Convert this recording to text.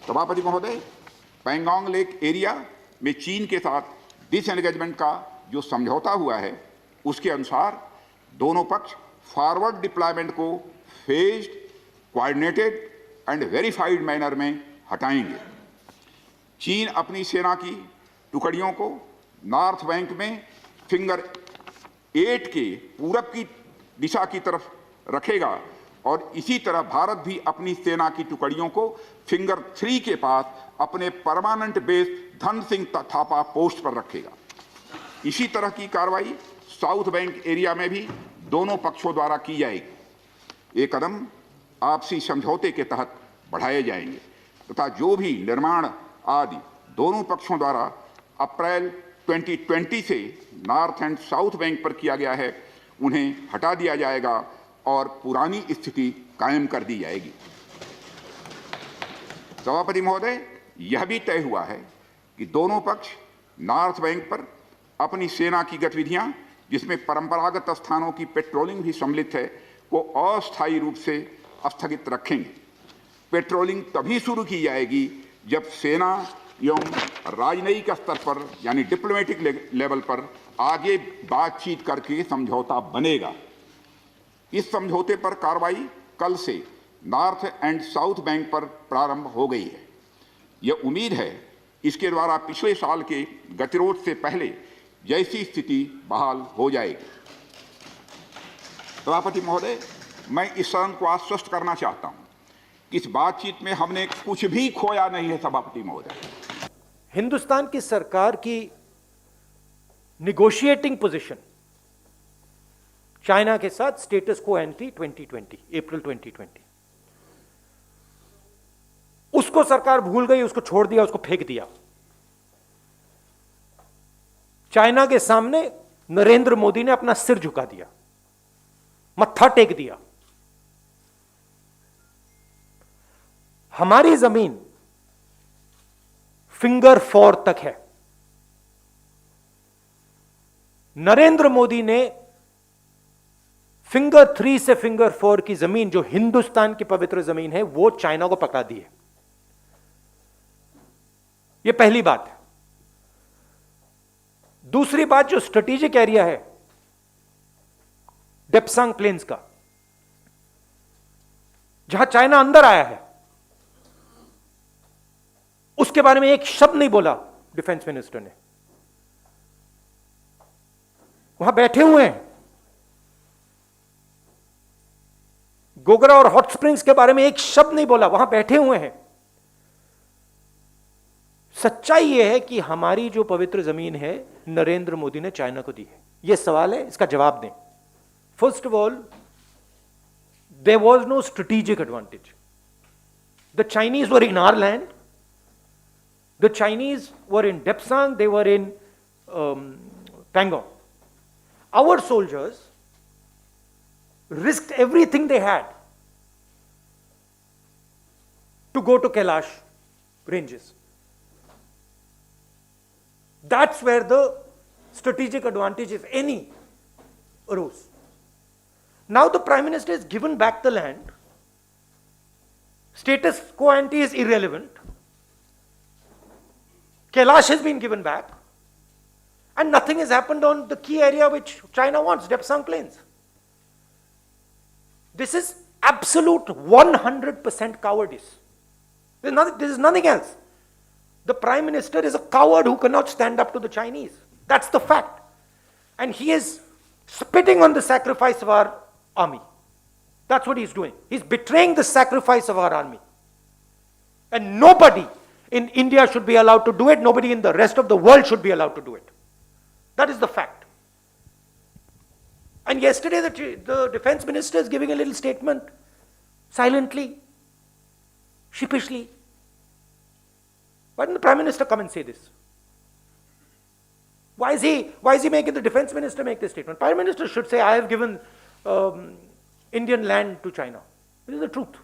सभापति महोदय, Pangong lake area में चीन के साथ डिसएंगेजमेंट का जो समझौता हुआ है, उसके अनुसार दोनों पक्ष फॉरवर्ड डिप्लॉयमेंट को phased, coordinated and verified manner में हटाएंगे। चीन अपनी सेना की टुकड़ियों को नॉर्थ बैंक में फिंगर 8 के पूरब की दिशा की तरफ रखेगा और इसी तरह भारत भी अपनी सेना की टुकड़ियों को फिंगर 3 के पास अपने permanent base Dhan Singh Thapa post पर रखेगा। इसी तरह की कार्रवाई साउथ बैंक एरिया में भी दोनों पक्षों द्वारा की जाएगी। ये कदम आपसी समझौते के तहत बढ़ाए जाएंगे तथा जो भी निर्माण आदि दोनों पक्षों द्वारा अप्रैल 2020 से नॉर्थ एंड साउथ बैंक पर किया गया है, उन्हें हटा दिया जाएगा और पुरानी स्थिति कायम कर दी जाएगी। सभापति महोदय, यह भी तय हुआ है कि दोनों पक्ष नॉर्थ बैंक पर अपनी सेना की गतिविधियां, जिसमें परंपरागत स्थानों की पेट्रोलिंग भी सम्मिलित है, को अस्थायी रूप से स्थगित रखेंगे। पेट्रोलिंग तभी शुरू की जाएगी जब सेना एवं राजनयिक स्तर पर यानी डिप्लोमेटिक लेवल पर आगे बातचीत करके समझौता बनेगा। इस समझौते पर कार्रवाई कल से नॉर्थ एंड साउथ बैंक पर प्रारंभ हो गई है। यह उम्मीद है इसके द्वारा पिछले साल के गतिरोध से पहले जैसी स्थिति बहाल हो जाएगी। सभापति महोदय, मैं इस सदन को आश्वस्त करना चाहता हूं कि इस बातचीत में हमने कुछ भी खोया नहीं है। सभापति महोदय, हिंदुस्तान की सरकार की निगोशिएटिंग पोजीशन चाइना के साथ स्टेटस को एंटी 2020 अप्रैल 2020, उसको सरकार भूल गई, उसको छोड़ दिया, उसको फेंक दिया। चाइना के सामने नरेंद्र मोदी ने अपना सिर झुका दिया, मत्था टेक दिया। हमारी जमीन फिंगर 4 तक है। नरेंद्र मोदी ने फिंगर 3 से फिंगर 4 की जमीन, जो हिंदुस्तान की पवित्र जमीन है, वो चाइना को पकड़ा दी है। यह पहली बात है। दूसरी बात, जो स्ट्रेटेजिक एरिया है डेप्सांग प्लेन्स का, जहां चाइना अंदर आया है, उसके बारे में एक शब्द नहीं बोला डिफेंस मिनिस्टर ने। वहां बैठे हुए हैं। गोगरा और हॉट स्प्रिंग्स के बारे में एक शब्द नहीं बोला, वहां बैठे हुए हैं। सच्चाई यह है कि हमारी जो पवित्र जमीन है नरेंद्र मोदी ने चाइना को दी है। यह सवाल है, इसका जवाब दें। First of all, there was no strategic advantage. The Chinese were in our land, the Chinese were in Depsang, they were in Pangong. Our soldiers risked everything they had to go to Kailash ranges. That's where the strategic advantage, if any, arose. Now the Prime Minister has given back the land. Status quo ante is irrelevant. Kailash has been given back. And nothing has happened on the key area which China wants, Depsang Plains. This is absolute 100% cowardice. This is nothing else. The Prime Minister is a coward who cannot stand up to the Chinese. That's the fact. And he is spitting on the sacrifice of our army. That's what he's doing. He's betraying the sacrifice of our army. And nobody in India should be allowed to do it. Nobody in the rest of the world should be allowed to do it. That is the fact. And yesterday the defense minister is giving a little statement, silently, sheepishly. Why didn't the Prime Minister come and say this? Why is he making the defense minister make this statement? Prime Minister should say, I have given Indian land to China. This is the truth.